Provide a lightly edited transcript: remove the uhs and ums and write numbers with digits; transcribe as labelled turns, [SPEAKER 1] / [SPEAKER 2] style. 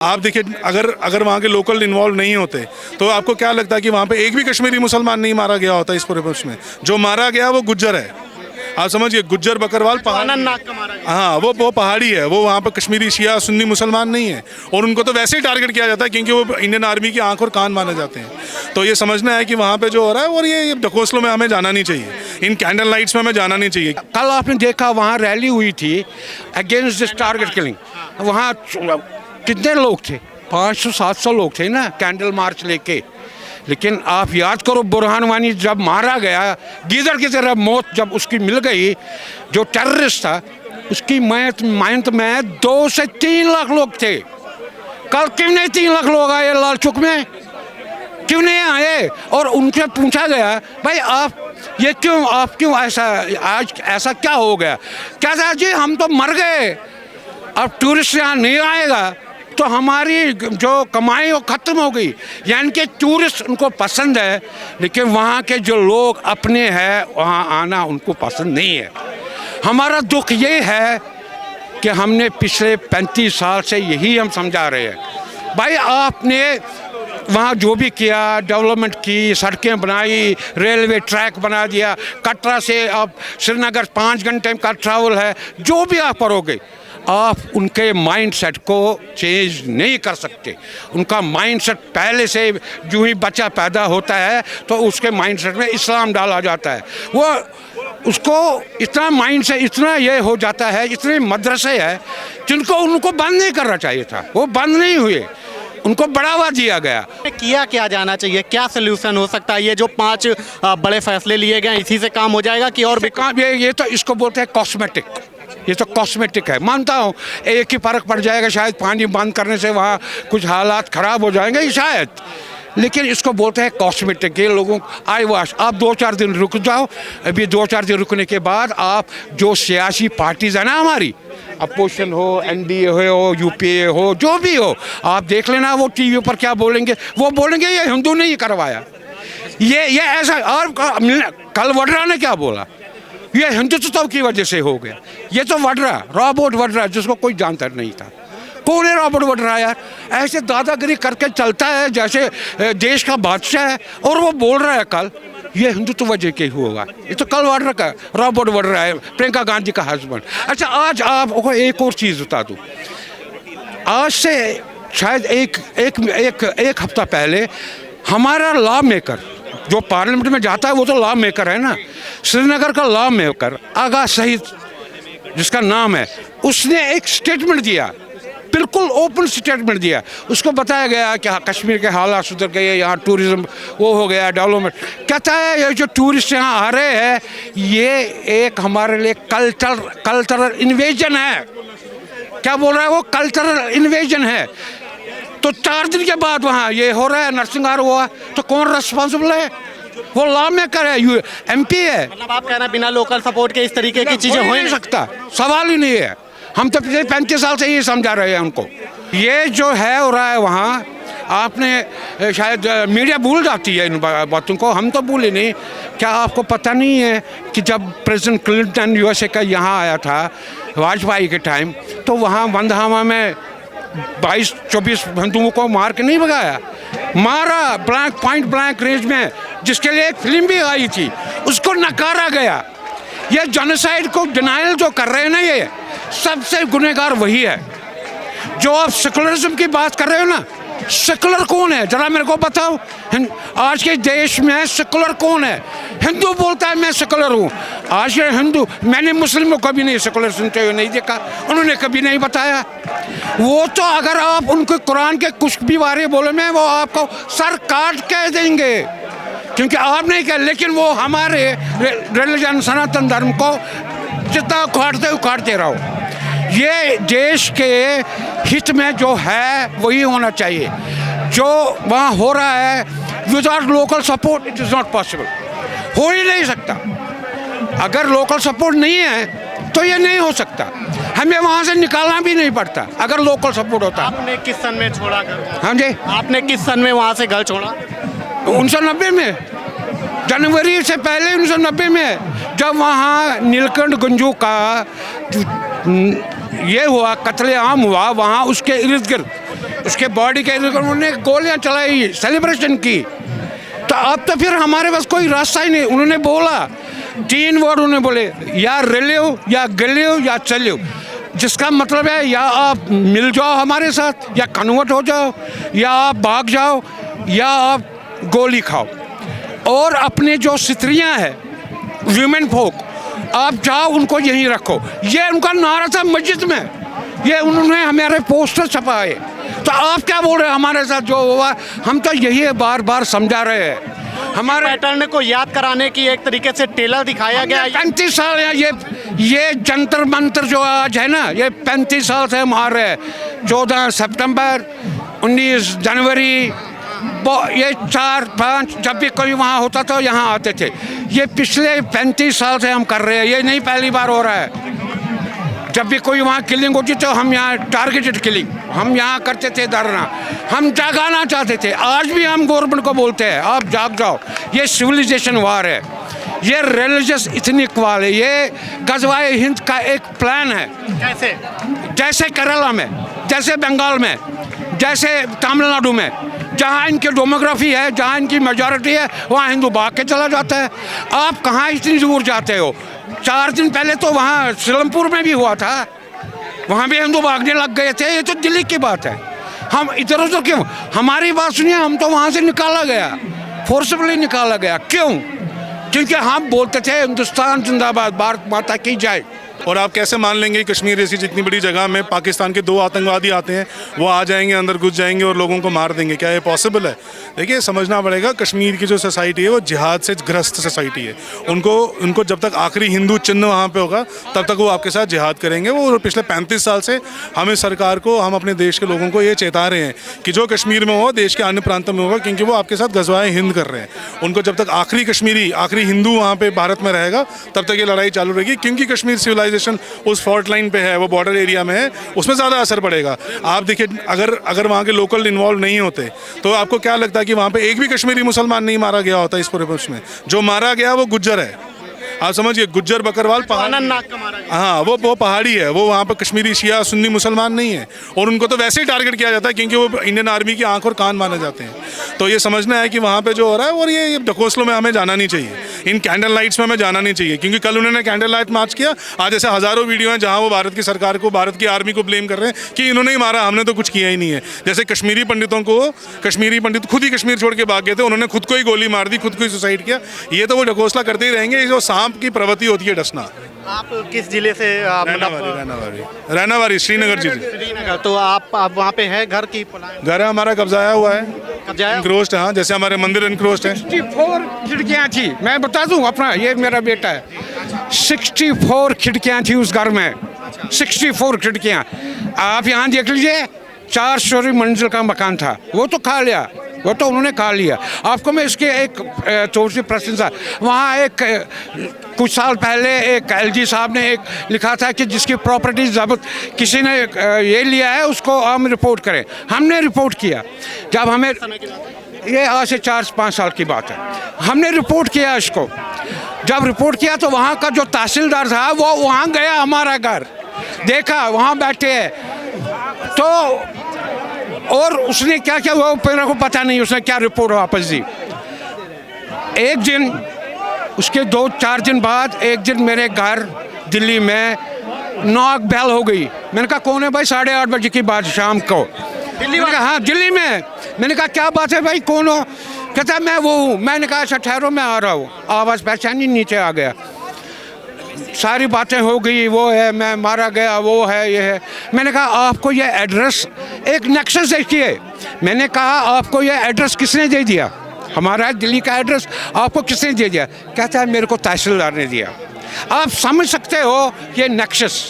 [SPEAKER 1] आप देखिए, अगर अगर वहाँ के लोकल इन्वॉल्व नहीं होते तो आपको क्या लगता है कि वहाँ पे एक भी कश्मीरी मुसलमान नहीं मारा गया होता इस पूरे में? जो मारा गया वो गुज्जर है, आप समझिए, गुज्जर बकरवाल पहाड़ी। हाँ, वो पहाड़ी है, वो वहाँ पर कश्मीरी शिया सुन्नी मुसलमान नहीं है, और उनको तो वैसे ही टारगेट किया जाता है क्योंकि वो इंडियन आर्मी की आंख और कान माने जाते हैं। तो ये समझना है कि वहाँ पे जो हो रहा है, और ये ढकोसलों में हमें जाना नहीं चाहिए, इन कैंडल लाइट्स में हमें जाना नहीं चाहिए।
[SPEAKER 2] कल आपने देखा वहाँ रैली हुई थी अगेंस्ट दिस टारगेट किलिंग। वहाँ कितने लोग थे? 500-700 लोग थे ना, कैंडल मार्च लेके। लेकिन आप याद करो, बुरहान वानी जब मारा गया, गीदड़ की तरह मौत जब उसकी मिल गई, जो टेररिस्ट था, उसकी मयत में 2 से 3 लाख लोग थे। कल क्यों नहीं 3 लाख लोग आए लाल चौक में? क्यों नहीं आए? और उनसे पूछा गया, भाई आप क्यों ऐसा, आज ऐसा क्या हो गया? क्या था जी, हम तो मर गए, अब टूरिस्ट यहाँ नहीं आएगा तो हमारी जो कमाई वो ख़त्म हो गई। यानी कि टूरिस्ट उनको पसंद है, लेकिन वहाँ के जो लोग अपने हैं वहाँ आना उनको पसंद नहीं है। हमारा दुख ये है कि हमने पिछले 35 साल से यही हम समझा रहे हैं, भाई आपने वहाँ जो भी किया, डेवलपमेंट की, सड़कें बनाई, रेलवे ट्रैक बना दिया, कटरा से अब श्रीनगर 5 घंटे का ट्रैवल है, जो भी आप करोगे, आप उनके माइंडसेट को चेंज नहीं कर सकते। उनका माइंडसेट पहले से, जो ही बच्चा पैदा होता है तो उसके माइंडसेट में इस्लाम डाला जाता है। वो उसको इतना माइंड से इतना ये हो जाता है, इतने मदरसे हैं जिनको उनको बंद नहीं करना चाहिए था, वो बंद नहीं हुए, उनको बढ़ावा दिया गया।
[SPEAKER 3] क्या जाना चाहिए, क्या सोल्यूशन हो सकता है? ये जो 5 बड़े फैसले लिए गए, इसी से काम हो जाएगा कि और भी
[SPEAKER 2] काम? ये तो इसको बोलते हैं कॉस्मेटिक, ये तो कॉस्मेटिक है। मानता हूँ एक ही फर्क पड़ जाएगा, शायद पानी बंद करने से वहाँ कुछ हालात ख़राब हो जाएंगे शायद, लेकिन इसको बोलते हैं कॉस्मेटिक। ये लोगों आई वाश, आप 2-4 दिन रुक जाओ, अभी 2-4 दिन रुकने के बाद आप जो सियासी पार्टीज़ है ना हमारी, अपोजिशन हो, NDA हो, UPA हो, जो भी हो, आप देख लेना वो TV पर क्या बोलेंगे। वो बोलेंगे ये हिंदू ने ही करवाया, ये ऐसा। और कल वड्रा ने क्या बोला, ये हिंदुत्व की वजह से हो गया। ये तो वड्रा, रॉबर्ट वड्रा, जिसको कोई जानता नहीं था। कौन है रॉबर्ट वड्रा यार? ऐसे दादागिरी करके चलता है जैसे देश का बादशाह है, और वो बोल रहा है कल ये हिंदुत्व वजह के होगा। ये तो कल वड्रा का, रॉबर्ट वड्रा है, प्रियंका गांधी का हस्बैंड। अच्छा, आज आपको एक और चीज़ बता दूँ। आज से शायद एक हफ्ता पहले हमारा लॉ मेकर जो पार्लियामेंट में जाता है, वो तो लॉ मेकर है ना, श्रीनगर का लॉ मेकर आगा शहीद जिसका नाम है, उसने एक स्टेटमेंट दिया, बिल्कुल ओपन स्टेटमेंट दिया। उसको बताया गया कि कश्मीर के हालात सुधर गए, यहाँ टूरिज्म वो हो गया, डेवलपमेंट। कहता है ये जो टूरिस्ट यहाँ आ रहे हैं, ये एक हमारे लिए कल्चरल इन्वेजन है। क्या बोल रहा है वो? कल्चरल इन्वेजन है। तो 4 दिन के बाद वहाँ ये हो रहा है, नरसिंहार हुआ, तो कौन रिस्पॉन्सिबल है? वो लॉ मेकर है, MP है।
[SPEAKER 3] मतलब आप कह रहे हैं बिना लोकल सपोर्ट के इस तरीके की चीज़ें हो ही नहीं
[SPEAKER 2] सकता, सवाल ही नहीं है। हम तो पिछले 35 साल से ये समझा रहे हैं उनको। ये जो है हो रहा है वहाँ, आपने शायद मीडिया भूल जाती है इन बातों को, हम तो भूले नहीं। क्या आपको पता नहीं है कि जब प्रेसिडेंट क्लिंटन USA का यहाँ आया था वाजपेयी के टाइम, तो वहाँ वंदहामा में 22-24 हिंदुओं को मार के नहीं भगाया, मारा पॉइंट ब्लैंक रेंज में, जिसके लिए एक फिल्म भी आई थी, उसको नकारा गया। ये जेनोसाइड को डिनाइल जो कर रहे हैं ना, ये सबसे गुनहगार वही है। जो आप सेकुलरिज्म की बात कर रहे हो ना, सेकुलर कौन है जरा मेरे को बताओ? आज के देश में सेकुलर कौन है? हिंदू बोलता है मैं सेकुलर हूँ। आज के हिंदू, मैंने मुस्लिमों को कभी नहीं सेकुलर सुनते हुए नहीं देखा, उन्होंने कभी नहीं बताया। वो तो अगर आप उनको कुरान के कुछ भी बारे बोले में, वो आपको सर काट कह देंगे, क्योंकि आप नहीं कह। लेकिन वो हमारे रिलीजन सनातन धर्म को जितना उखाड़ते रहो। ये देश के हित में जो है वही होना चाहिए। जो वहाँ हो रहा है without local support it is not possible, हो ही नहीं सकता। अगर लोकल सपोर्ट नहीं है तो ये नहीं हो सकता। हमें वहाँ से निकालना भी नहीं पड़ता अगर लोकल सपोर्ट होता।
[SPEAKER 3] आपने किस सन में छोड़ा घर?
[SPEAKER 2] हाँ जी,
[SPEAKER 3] आपने किस सन में वहाँ से घर छोड़ा?
[SPEAKER 2] 1990 में, जनवरी से पहले 1990 में, जब वहाँ नीलकंठ गंजू का ये हुआ, कत्लेआम हुआ, वहाँ उसके इर्द गिर्द उसके बॉडी के उन्होंने गोलियां चलाई, सेलिब्रेशन की। तो अब तो फिर हमारे पास कोई रास्ता ही नहीं। उन्होंने बोला 3 वर्ड उन्होंने बोले, या रिलियो या गिलियो या चलियो, जिसका मतलब है या आप मिल जाओ हमारे साथ, या कन्वर्ट हो जाओ, या आप भाग जाओ, या आप गोली खाओ। और अपने जो स्त्रियां हैं, वीमेन फोक, आप जाओ उनको यहीं रखो। ये उनका नारा था मस्जिद में, ये उन्होंने हमारे पोस्टर छपाए। तो आप क्या बोल रहे हैं हमारे साथ जो हुआ? हम तो यही बार बार समझा रहे हैं। हमारे
[SPEAKER 3] पैटर्न को याद कराने की एक तरीके से टेलर दिखाया गया।
[SPEAKER 2] 35 साल है ये जंतर मंतर जो आज है ना, ये 35 साल से हम आ रहे हैं। 14 सितंबर, 19 जनवरी, ये 4-5 जब भी कोई वहाँ होता था यहाँ आते थे। ये पिछले 35 साल से हम कर रहे हैं, ये नहीं पहली बार हो रहा है। जब भी कोई वहाँ किलिंग होती तो हम यहाँ टारगेटेड किलिंग, हम यहाँ करते थे धरना, हम जागाना चाहते थे। आज भी हम गवर्नमेंट को बोलते हैं आप जाग जाओ। ये सिविलाइजेशन वार है, ये रिलीजियस इथनिक वार है, ये गजवाए हिंद का एक प्लान है।
[SPEAKER 3] कैसे?
[SPEAKER 2] जैसे केरला में, जैसे बंगाल में, जैसे तमिलनाडु में, जहाँ इनकी डेमोग्राफी है, जहाँ इनकी मेजॉरिटी है, वहाँ हिंदू भाग के चला जाता है। आप कहाँ इतनी दूर जाते हो? 4 दिन पहले तो वहाँ सिलमपुर में भी हुआ था, वहाँ भी हिंदू भागने लग गए थे। ये तो दिल्ली की बात है, हम इधर उधर क्यों? हमारी बात सुनिए, हम तो वहाँ से निकाला गया, फोर्सफुली निकाला गया। क्यों? क्योंकि हम बोलते थे हिंदुस्तान जिंदाबाद, भारत माता की जय।
[SPEAKER 1] और आप कैसे मान लेंगे कश्मीर जैसी जितनी बड़ी जगह में पाकिस्तान के 2 आतंकवादी आते हैं, वो आ जाएंगे, अंदर घुस जाएंगे और लोगों को मार देंगे? क्या ये पॉसिबल है? देखिए, समझना पड़ेगा, कश्मीर की जो सोसाइटी है वो जिहाद से ग्रस्त सोसाइटी है। उनको जब तक आखिरी हिंदू चिन्ह वहाँ पे होगा तब तक वो आपके साथ जिहाद करेंगे। वो पिछले 35 साल से हम इस सरकार को, हम अपने देश के लोगों को ये चेता रहे हैं कि जो कश्मीर में हो देश के अन्य प्रांतों में होगा, क्योंकि वो आपके साथ गजवाए हिंद कर रहे हैं। उनको जब तक आखिरी हिंदू वहाँ पे भारत में रहेगा तब तक ये लड़ाई चालू रहेगी, क्योंकि कश्मीर सिविलाइजेशन उस फॉल्ट लाइन पे है, वो बॉर्डर एरिया में है, उसमें ज़्यादा असर पड़ेगा। आप देखिए, अगर वहाँ के लोकल इन्वॉल्व नहीं होते तो आपको क्या लगता है कि वहाँ पे एक भी कश्मीरी मुसलमान नहीं मारा गया होता इस पूरे उसमें? जो मारा गया वो गुज्जर है। आप समझिए, गुज्जर बकरवाल पहाड़ी, हाँ वो पहाड़ी है, वो वहाँ पर कश्मीरी शिया सुन्नी मुसलमान नहीं है। और उनको तो वैसे ही टारगेट किया जाता है क्योंकि वो इंडियन आर्मी की आंख और कान माने जाते हैं। तो ये समझना है कि वहाँ पे जो हो रहा है, और ये ढकोसलों में हमें जाना नहीं चाहिए, इन कैंडल लाइट्स में हमें जाना नहीं चाहिए। क्योंकि कल उन्होंने कैंडल लाइट मार्च किया, आज ऐसे हज़ारों वीडियो हैं जहाँ वो भारत की सरकार को, भारत की आर्मी को ब्लेम कर रहे हैं कि इन्होंने ही मारा, हमने तो कुछ किया ही नहीं है। जैसे कश्मीरी पंडित खुद ही कश्मीर छोड़ के भाग गए थे, उन्होंने खुद को ही गोली मार दी, खुद को ही सुसाइड किया। ये तो वो ढकोसला करते ही रहेंगे, जो सांप की प्रवृत्ति होती है डसना।
[SPEAKER 3] आप किस जिले से?
[SPEAKER 1] रैनावारी श्रीनगर जिले।
[SPEAKER 3] श्रीनगर। तो आप वहाँ पे है घर की?
[SPEAKER 1] घर है हमारा, कब्जाया हुआ है,
[SPEAKER 3] कब्जाया
[SPEAKER 1] इनक्रोच्ड है। हाँ, जैसे हमारे मंदिर इनक्रोच्ड है।
[SPEAKER 2] 64 खिड़कियाँ थी, मैं बता दूँ अपना, ये मेरा बेटा है। 64 खिड़कियाँ थी उस घर में, 64 खिड़कियाँ। आप यहाँ देख लीजिए, 4 स्टोरी मंजिल का मकान था, वो तो खा लिया, वो तो उन्होंने खा लिया। आपको मैं इसके एक छोटी सी प्रशंसा, वहाँ एक कुछ साल पहले एक LG साहब ने एक लिखा था कि जिसकी प्रॉपर्टी जब्त किसी ने ये लिया है उसको हम रिपोर्ट करें। हमने रिपोर्ट किया, जब हमें, ये आज से 4-5 साल की बात है, हमने रिपोर्ट किया इसको। जब रिपोर्ट किया तो वहाँ का जो तहसीलदार था वो वहाँ गया, हमारा घर देखा, वहाँ बैठे हैं तो, और उसने क्या किया वो मेरे को पता नहीं, उसने क्या रिपोर्ट वापस दी। एक दिन, उसके 2-4 दिन बाद एक दिन मेरे घर दिल्ली में नॉक बेल हो गई। मैंने कहा कौन है भाई? 8:30 बजे की बात शाम को। दिल्ली में? हाँ, दिल्ली में। मैंने कहा क्या बात है भाई, कौन हो? कहता मैं वो हूँ। मैंने कहा अच्छा ठहरो, मैं आ रहा हूँ। आवाज़ पहचानी, नीचे आ गया, सारी बातें हो गई, वो है, मैं मारा गया, वो है, ये है। मैंने कहा आपको ये एड्रेस, एक नेक्सस देखिए, मैंने कहा आपको ये एड्रेस किसने दे दिया? हमारा दिल्ली का एड्रेस आपको किसने दे दिया? कहता है मेरे को तहसीलदार ने दिया। आप समझ सकते हो ये नेक्सस।